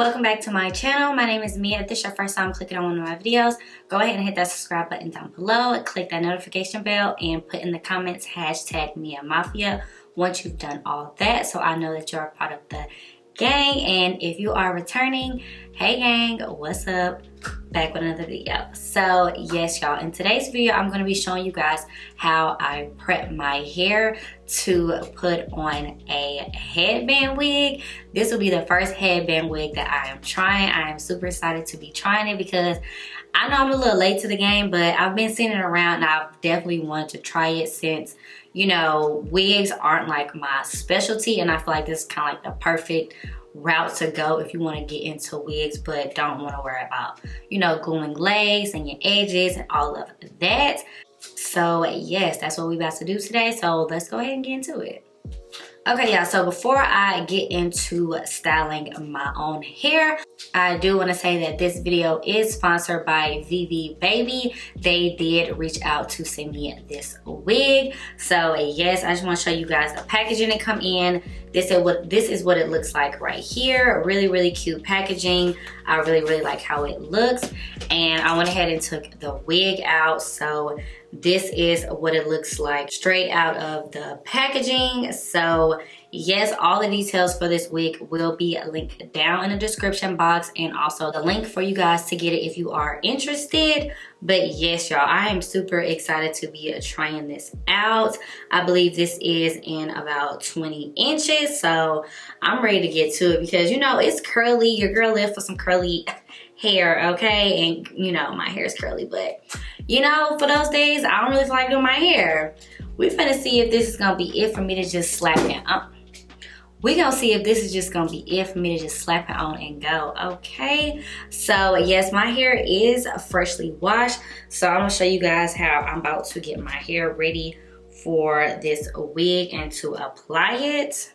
welcome back to my channel. My name is Mia. If this is your first time clicking on one of my videos, go ahead and hit that subscribe button down below, click that notification bell, and put in the comments hashtag Mia Mafia once you've done all that, so I know that you're a part of the gang. And if you are returning, hey gang, what's up? Back with another video. So yes y'all, in today's video I'm going to be showing you guys how I prep my hair to put on a headband wig. This will be the first headband wig that I am trying. I am super excited to be trying it because I know I'm a little late to the game, but I've been seeing it around and I've definitely wanted to try it since, you know, wigs aren't like my specialty, and I feel like this is kind of like the perfect route to go if you want to get into wigs but don't want to worry about, you know, gluing legs and your edges and all of that. So yes, that's what we about to do today, so let's go ahead and get into it. Okay y'all, so before I get into styling my own hair, I do want to say that this video is sponsored by VIVI BABI. They did reach out to send me this wig. So yes, I just want to show you guys the packaging it come in. This is what it looks like right here. Really cute packaging. I really like how it looks. And I went ahead and took the wig out. So this is what it looks like straight out of the packaging. So yes, all the details for this wig will be linked down in the description box, and also the link for you guys to get it if you are interested. But yes y'all, I am super excited to be trying this out. I believe this is in about 20 inches, so I'm ready to get to it because, you know, it's curly. Your girl lives for some curly hair, okay? And you know, my hair is curly, but you know, for those days I don't really feel like doing my hair. We're finna see if this is gonna be it for me to just slap it on. We're gonna see if this is just gonna be it for me to just slap it on and go, okay? So yes, my hair is freshly washed, so I'm gonna show you guys how I'm about to get my hair ready for this wig and to apply it.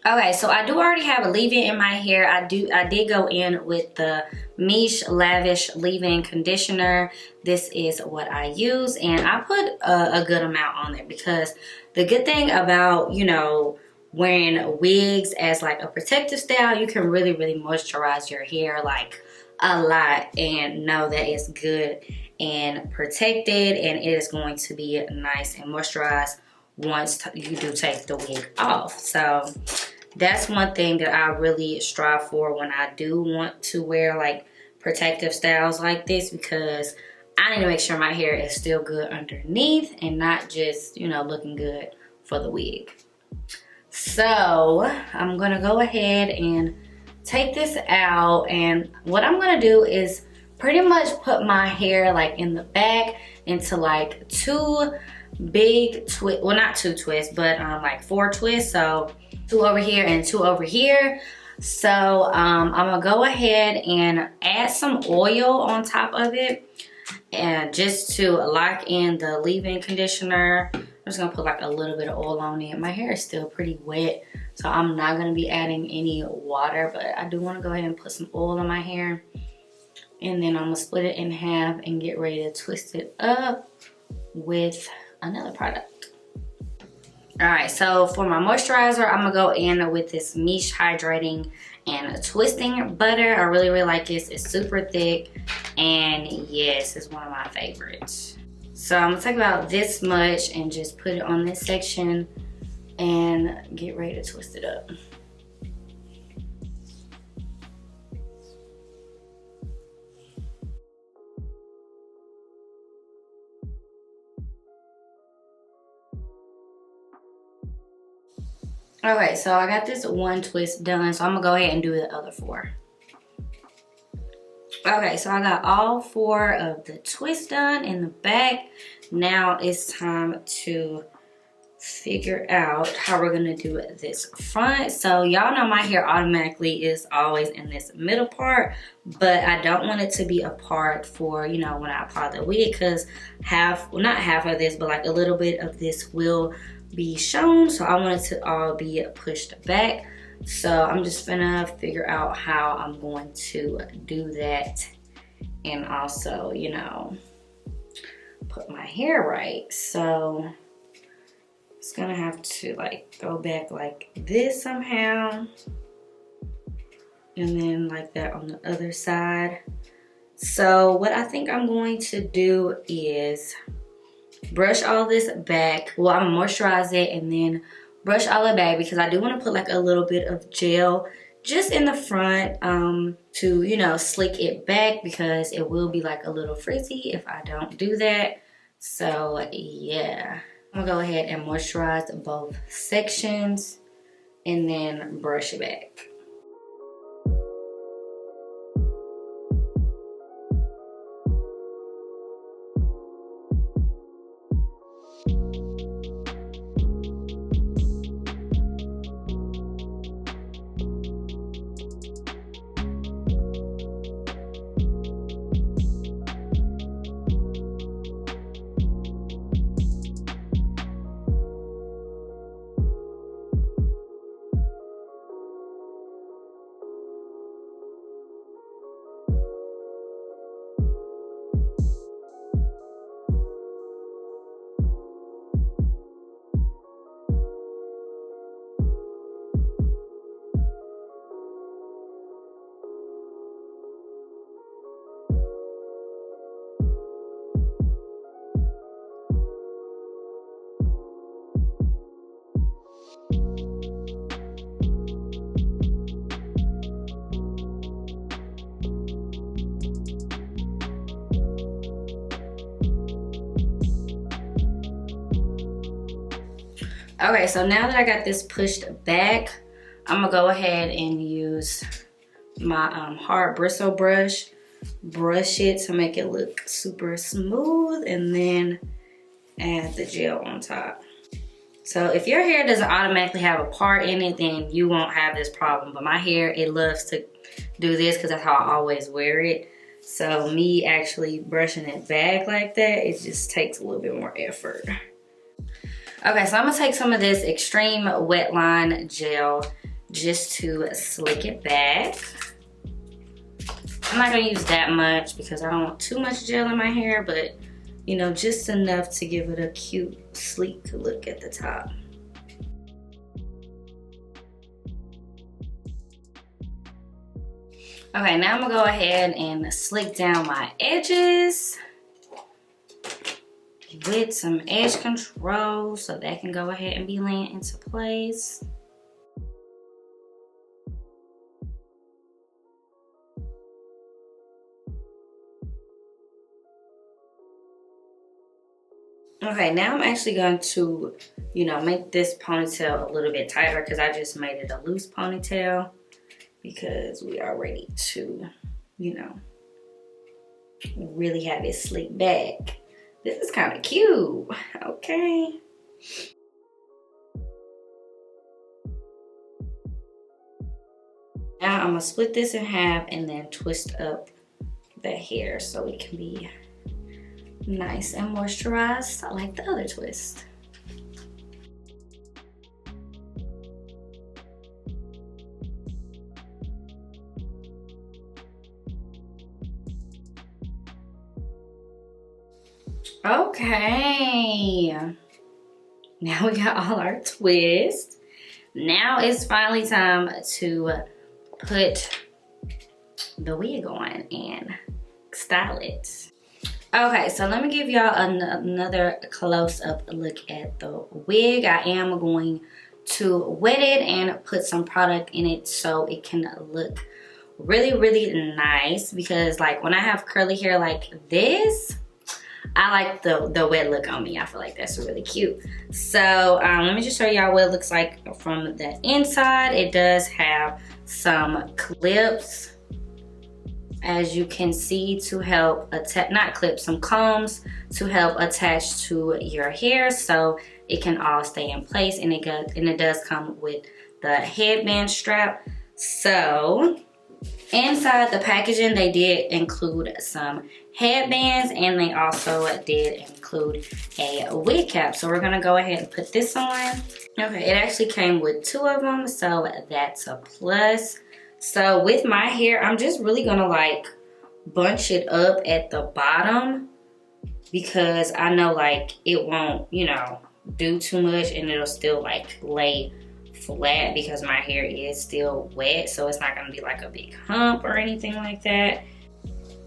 Okay, so I do already have a leave-in in my hair. I did go in with the Mish Lavish leave-in conditioner. This is what I use, and I put a good amount on there because the good thing about, you know, wearing wigs as like a protective style, you can really moisturize your hair like a lot and know that it's good and protected, and it is going to be nice and moisturized once you do take the wig off. So that's one thing that I really strive for when I do want to wear like protective styles like this, because I need to make sure my hair is still good underneath and not just, you know, looking good for the wig. So I'm gonna go ahead and take this out, and what I'm gonna do is pretty much put my hair like in the back into like two big twists, well not two twists, but like 4 twists. So 2 over here and 2 over here. So I'm gonna go ahead and add some oil on top of it, and just to lock in the leave-in conditioner. I'm just gonna put like a little bit of oil on it. My hair is still pretty wet, so I'm not gonna be adding any water, but I do want to go ahead and put some oil on my hair, and then I'm gonna split it in half and get ready to twist it up with another product. All right, so for my moisturizer, I'm gonna go in with this Mish Hydrating and Twisting Butter. I really like this. It's super thick, and yes, it's one of my favorites. So I'm gonna take about this much and just put it on this section and get ready to twist it up. Okay, so I got this 1 twist done, so I'm gonna go ahead and do the other 4. Okay, so I got all 4 of the twists done in the back. Now it's time to figure out how we're gonna do this front. So y'all know my hair automatically is always in this middle part, but I don't want it to be apart for, you know, when I apply the wig, because well, not half of this, but like a little bit of this will be shown. So I want it to all be pushed back. So I'm just gonna figure out how I'm going to do that, and also, you know, put my hair right. So it's gonna have to like go back like this somehow. And then like that on the other side. So what I think I'm going to do is brush all this back. Well, I'm gonna moisturize it and then brush all it back because I do want to put like a little bit of gel just in the front to, you know, slick it back because it will be like a little frizzy if I don't do that. So yeah, I'm gonna go ahead and moisturize both sections and then brush it back. Okay, so now that I got this pushed back, I'm gonna go ahead and use my hard bristle brush, brush it to make it look super smooth, and then add the gel on top. So if your hair doesn't automatically have a part in it, then you won't have this problem. But my hair, it loves to do this because that's how I always wear it. So me actually brushing it back like that, it just takes a little bit more effort. Okay, so I'm gonna take some of this Extreme Wet Line gel just to slick it back. I'm not gonna use that much because I don't want too much gel in my hair, but you know, just enough to give it a cute, sleek look at the top. Okay, now I'm gonna go ahead and slick down my edges with some edge control so that can go ahead and be laying into place. Okay, now I'm actually going to, you know, make this ponytail a little bit tighter because I just made it a loose ponytail because we are ready to, you know, really have it slick back. This is kind of cute, okay. Now I'm gonna split this in half and then twist up the hair so it can be nice and moisturized like the other twist. Okay, now we got all our twists. Now it's finally time to put the wig on and style it. Okay, so let me give y'all another close-up look at the wig. I am going to wet it and put some product in it so it can look really, really nice, because like when I have curly hair like this, I like the wet look on me. I feel like that's really cute. So let me just show y'all what it looks like from the inside. It does have some clips, as you can see, to help attach, not clips, some combs to help attach to your hair so it can all stay in place. And it does come with the headband strap. So inside the packaging, they did include some headbands, and they also did include a wig cap. So we're gonna go ahead and put this on. Okay, it actually came with 2 of them, so that's a plus. So with my hair, I'm just really gonna like bunch it up at the bottom because I know like it won't, you know, do too much and it'll still like lay flat because my hair is still wet, so it's not gonna be like a big hump or anything like that.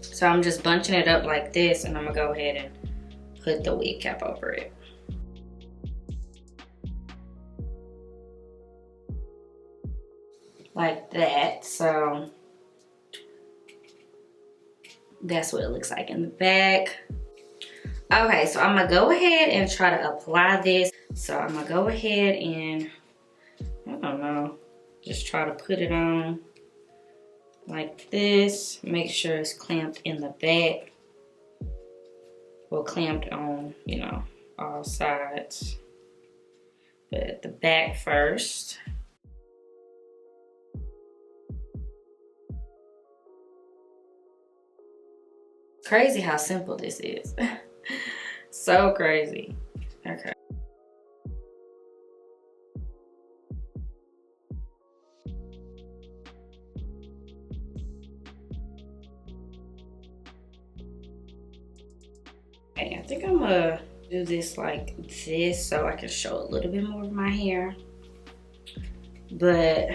So I'm just bunching it up like this, and I'm gonna go ahead and put the wig cap over it. Like that. So that's what it looks like in the back. Okay, so I'm gonna go ahead and try to apply this. So I'm gonna go ahead and, I don't know, just try to put it on like this. Make sure it's clamped in the back. Well, clamped on, you know, all sides. But at the back first. Crazy how simple this is. So crazy. Okay. Okay, I think I'm gonna do this like this so I can show a little bit more of my hair. But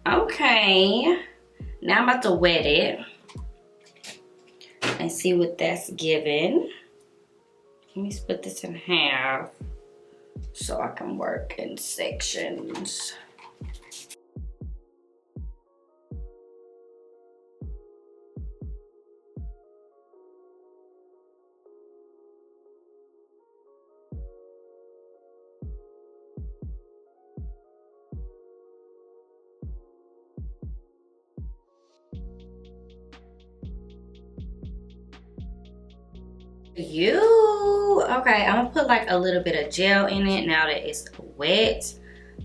okay, now I'm about to wet it and see what that's giving. Let me split this in half so I can work in sections. Okay, I'm gonna put like a little bit of gel in it now that it's wet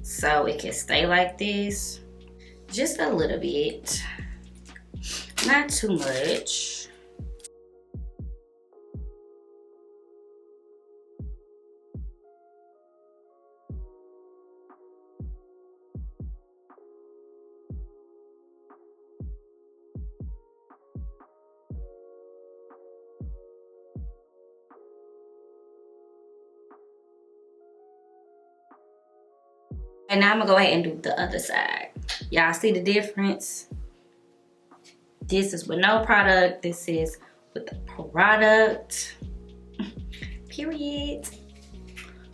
so it can stay like this. Just a little bit, not too much. And now I'm gonna go ahead and do the other side. Y'all see the difference? This is with no product. This is with the product. Period.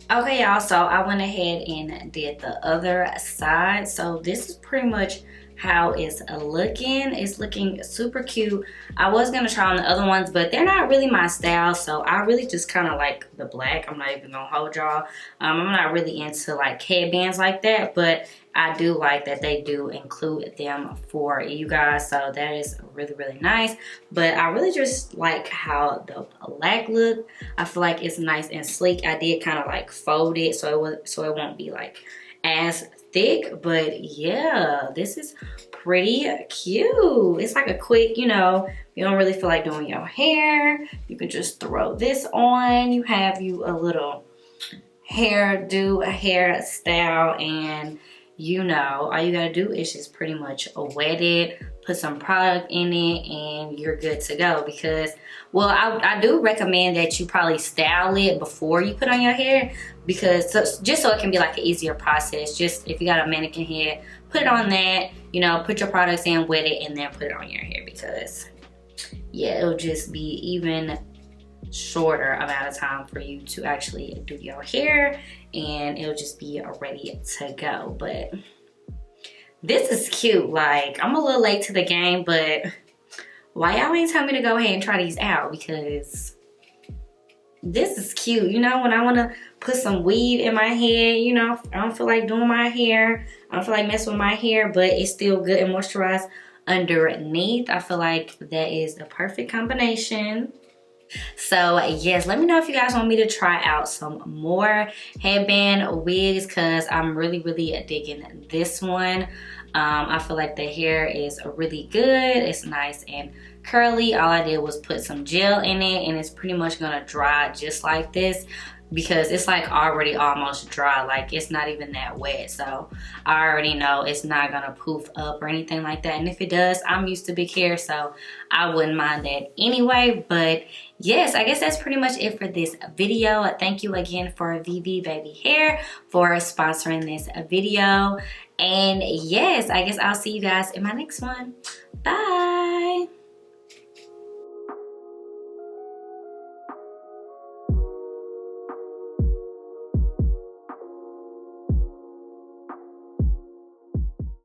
Okay, y'all, so I went ahead and did the other side. So this is pretty much how it's looking. It's looking super cute. I was gonna try on the other ones, but they're not really my style, so I really just kind of like the black. I'm not even gonna hold y'all. I'm not really into like headbands like that, but I do like that they do include them for you guys, so that is really, really nice. But I really just like how the black look. I feel like it's nice and sleek. I did kind of like fold it so it won't be like as thick, but yeah, this is pretty cute. It's like a quick, you know, you don't really feel like doing your hair, you can just throw this on. You have you a little hairdo, a hairstyle, and you know, all you gotta do is just pretty much wet it, put some product in it, and you're good to go. Because, well, I do recommend that you probably style it before you put on your hair, because just so it can be like an easier process. Just if you got a mannequin head, put it on that, you know, put your products in, wet it, and then put it on your hair, because yeah, it'll just be even shorter amount of time for you to actually do your hair, and it'll just be ready to go. But this is cute. Like, I'm a little late to the game, but why y'all ain't tell me to go ahead and try these out? Because this is cute. You know, when I want to put some weave in my hair, you know, I don't feel like doing my hair, I don't feel like messing with my hair, but it's still good and moisturized underneath. I feel like that is the perfect combination. So yes, let me know if you guys want me to try out some more headband wigs, because I'm really digging this one. I feel like the hair is really good. It's nice and curly. All I did was put some gel in it, and it's pretty much gonna dry just like this. because it's like already almost dry. Like it's not even that wet, so I already know it's not gonna poof up or anything like that. And if it does, I'm used to big hair, so I wouldn't mind that anyway. But yes, I guess that's pretty much it for this video. Thank you again for VIVI Baby Hair for sponsoring this video. And yes, I guess I'll see you guys in my next one. Bye.